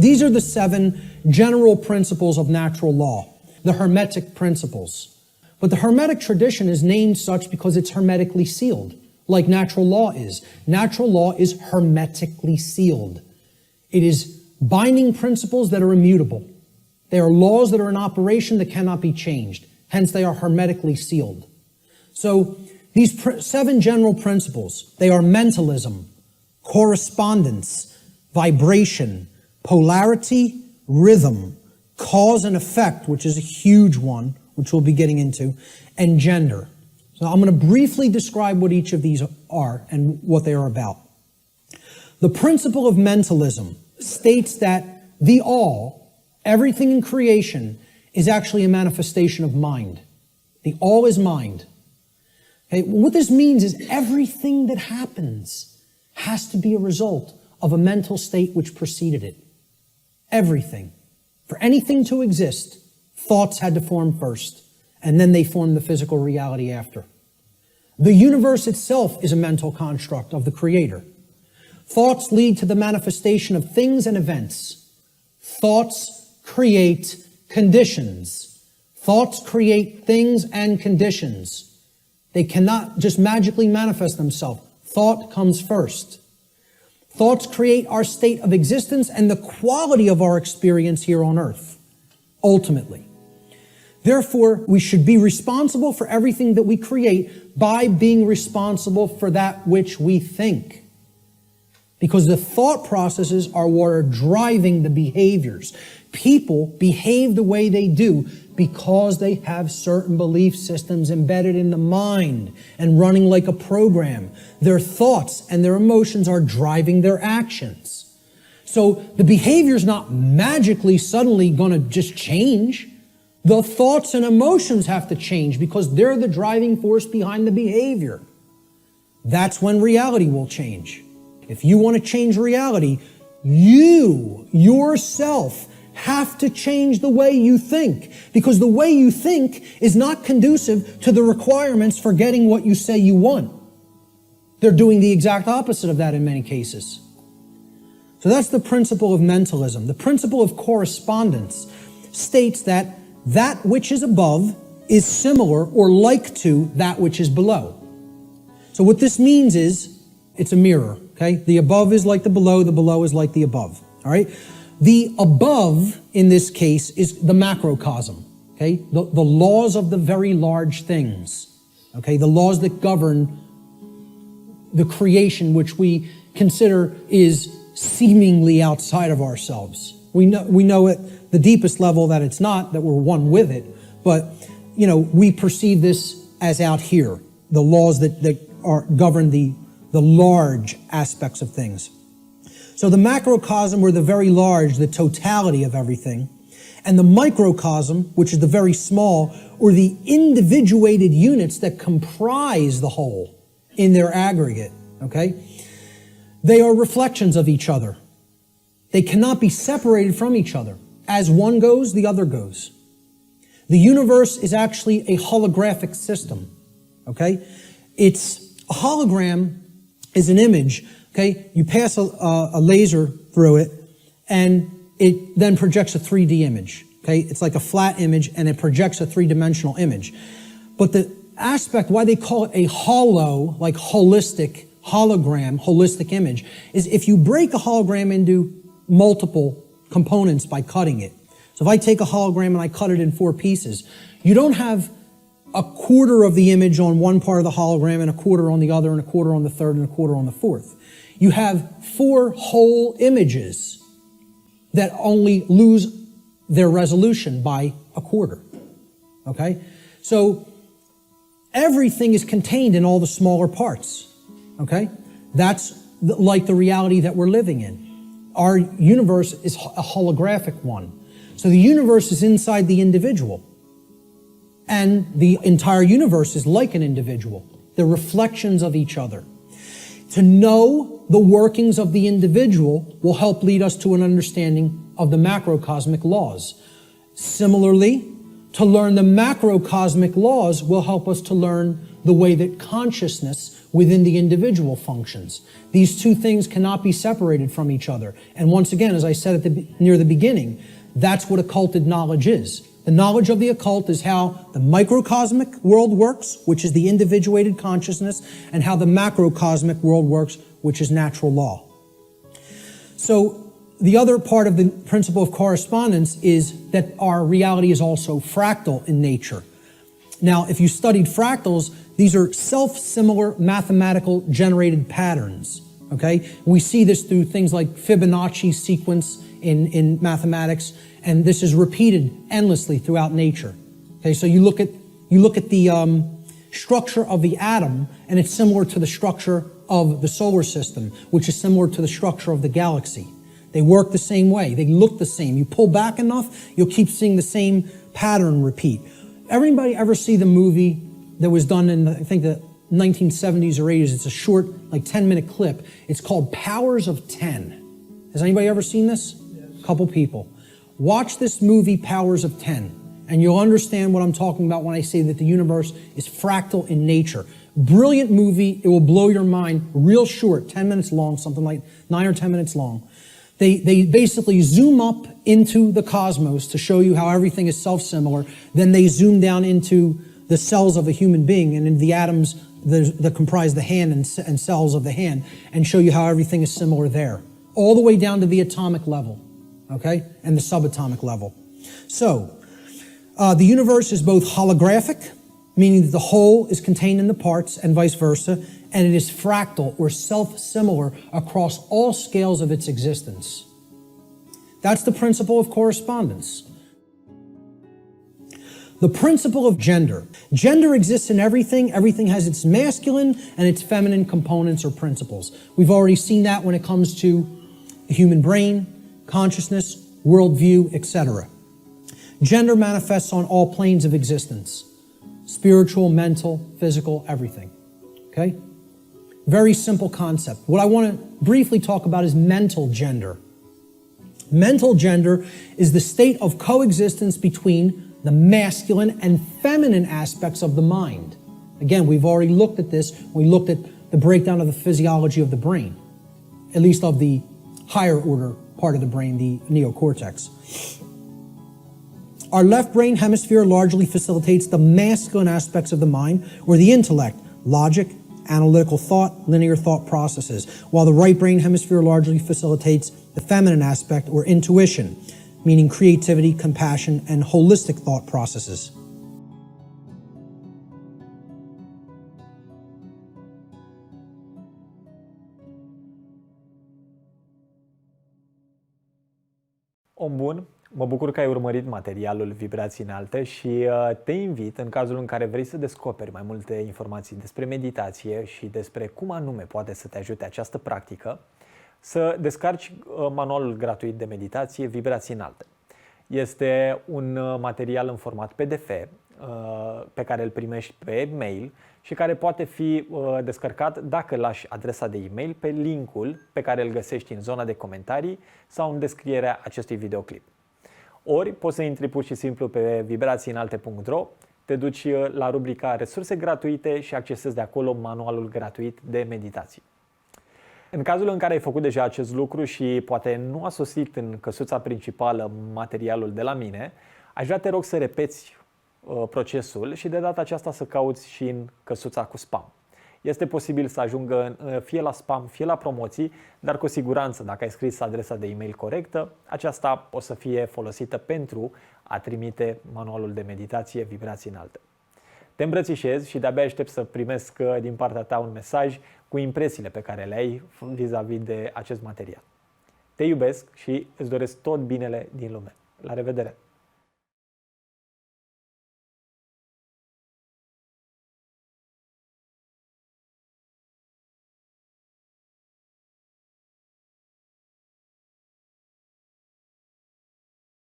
These are the 7 general principles of natural law, the Hermetic principles. But the Hermetic tradition is named such because it's hermetically sealed, like natural law is. Natural law is hermetically sealed. It is binding principles that are immutable. They are laws that are in operation that cannot be changed. Hence, they are hermetically sealed. So, these 7 general principles, they are mentalism, correspondence, vibration, polarity, rhythm, cause and effect, which is a huge one, which we'll be getting into, and gender. So I'm going to briefly describe what each of these are and what they are about. The principle of mentalism states that the all, everything in creation, is actually a manifestation of mind. The all is mind. Okay? What this means is everything that happens has to be a result of a mental state which preceded it. Everything. For anything to exist, thoughts had to form first, and then they formed the physical reality after. The universe itself is a mental construct of the Creator. Thoughts lead to the manifestation of things and events. Thoughts create conditions. Thoughts create things and conditions. They cannot just magically manifest themselves. Thought comes first. Thoughts create our state of existence and the quality of our experience here on earth, ultimately. Therefore, we should be responsible for everything that we create by being responsible for that which we think. Because the thought processes are what are driving the behaviors. People behave the way they do because they have certain belief systems embedded in the mind and running like a program. Their thoughts and their emotions are driving their actions. So the behavior is not magically suddenly going to just change. The thoughts and emotions have to change because they're the driving force behind the behavior. That's when reality will change. If you want to change reality, you, yourself, have to change the way you think, because the way you think is not conducive to the requirements for getting what you say you want. They're doing the exact opposite of that in many cases. So that's the principle of mentalism. The principle of correspondence states that that which is above is similar or like to that which is below. So what this means is it's a mirror, okay? The above is like the below is like the above, all right? The above, in this case, is the macrocosm, okay? The laws of the very large things, okay? The laws that govern the creation which we consider is seemingly outside of ourselves. We know at the deepest level that it's not, that we're one with it, but, you know, we perceive this as out here, the laws that govern the large aspects of things. So the macrocosm, or the very large, the totality of everything, and the microcosm, which is the very small, or the individuated units that comprise the whole in their aggregate, okay? They are reflections of each other. They cannot be separated from each other. As one goes, the other goes. The universe is actually a holographic system, okay? It's a hologram is an image, okay? You pass a laser through it, and it then projects a 3D image, okay? It's like a flat image, and it projects a three-dimensional image. But the aspect, why they call it a holo, like holistic, hologram, holistic image, is if you break a hologram into multiple components by cutting it. So if I take a hologram and I cut it in 4 pieces, you don't have a quarter of the image on one part of the hologram and a quarter on the other and a quarter on the third and a quarter on the fourth. You have 4 whole images that only lose their resolution by a quarter, okay? So everything is contained in all the smaller parts, okay? That's like the reality that we're living in. Our universe is a holographic one. So the universe is inside the individual. And the entire universe is like an individual. They're reflections of each other. To know the workings of the individual will help lead us to an understanding of the macrocosmic laws. Similarly, to learn the macrocosmic laws will help us to learn the way that consciousness within the individual functions. These two things cannot be separated from each other. And once again, as I said near the beginning, that's what occulted knowledge is. The knowledge of the occult is how the microcosmic world works, which is the individuated consciousness, and how the macrocosmic world works, which is natural law. So the other part of the principle of correspondence is that our reality is also fractal in nature. Now, if you studied fractals, these are self-similar mathematical generated patterns, okay? We see this through things like Fibonacci sequence in mathematics, and this is repeated endlessly throughout nature. Okay, so you look at the structure of the atom, and it's similar to the structure of the solar system, which is similar to the structure of the galaxy. They work the same way. They look the same. You pull back enough, you'll keep seeing the same pattern repeat. Everybody ever see the movie that was done in, I think, the 1970s or 80s? It's a short, like 10-minute clip. It's called Powers of 10. Has anybody ever seen this? Yes. A couple people. Watch this movie, Powers of 10, and you'll understand what I'm talking about when I say that the universe is fractal in nature. Brilliant movie. It will blow your mind. Real short, 10 minutes long, something like 9 or 10 minutes long. They basically zoom up into the cosmos to show you how everything is self-similar. Then they zoom down into the cells of a human being and in the atoms that comprise the hand and cells of the hand, and show you how everything is similar there. All the way down to the atomic level, okay? And the subatomic level. So, the universe is both holographic, meaning that the whole is contained in the parts, and vice versa, and it is fractal or self-similar across all scales of its existence. That's the principle of correspondence. The principle of gender. Gender exists in everything. Everything has its masculine and its feminine components or principles. We've already seen that when it comes to the human brain, consciousness, worldview, etc. Gender manifests on all planes of existence. Spiritual, mental, physical, everything. Okay? Very simple concept. What I want to briefly talk about is mental gender. Mental gender is the state of coexistence between the masculine and feminine aspects of the mind. Again, we've already looked at this. We looked at the breakdown of the physiology of the brain, at least of the higher order part of the brain, the neocortex. Our left brain hemisphere largely facilitates the masculine aspects of the mind, or the intellect, logic, analytical thought, linear thought processes, while the right brain hemisphere largely facilitates the feminine aspect, or intuition, meaning creativity, compassion, and holistic thought processes. Om bun, mă bucur că ai urmărit materialul Vibrații Înalte și te invit, în cazul în care vrei să descoperi mai multe informații despre meditație și despre cum anume poate să te ajute această practică, să descarci manualul gratuit de meditație Vibrații Înalte. Este un material în format PDF pe care îl primești pe mail și care poate fi descărcat dacă lași adresa de e-mail pe linkul pe care îl găsești în zona de comentarii sau în descrierea acestui videoclip. Ori poți să intri pur și simplu pe vibrațiinalte.ro, te duci la rubrica resurse gratuite și accesezi de acolo manualul gratuit de meditație. În cazul în care ai făcut deja acest lucru și poate nu a sosit în căsuța principală materialul de la mine, aș vrea te rog să repeți procesul și de data aceasta să cauți și în căsuța cu spam. Este posibil să ajungă fie la spam, fie la promoții, dar cu siguranță, dacă ai scris adresa de e-mail corectă, aceasta o să fie folosită pentru a trimite manualul de meditație Vibrații Înalte. Te îmbrățișez și de-abia aștept să primesc din partea ta un mesaj cu impresiile pe care le ai vis-a-vis de acest material. Te iubesc și îți doresc tot binele din lume. La revedere!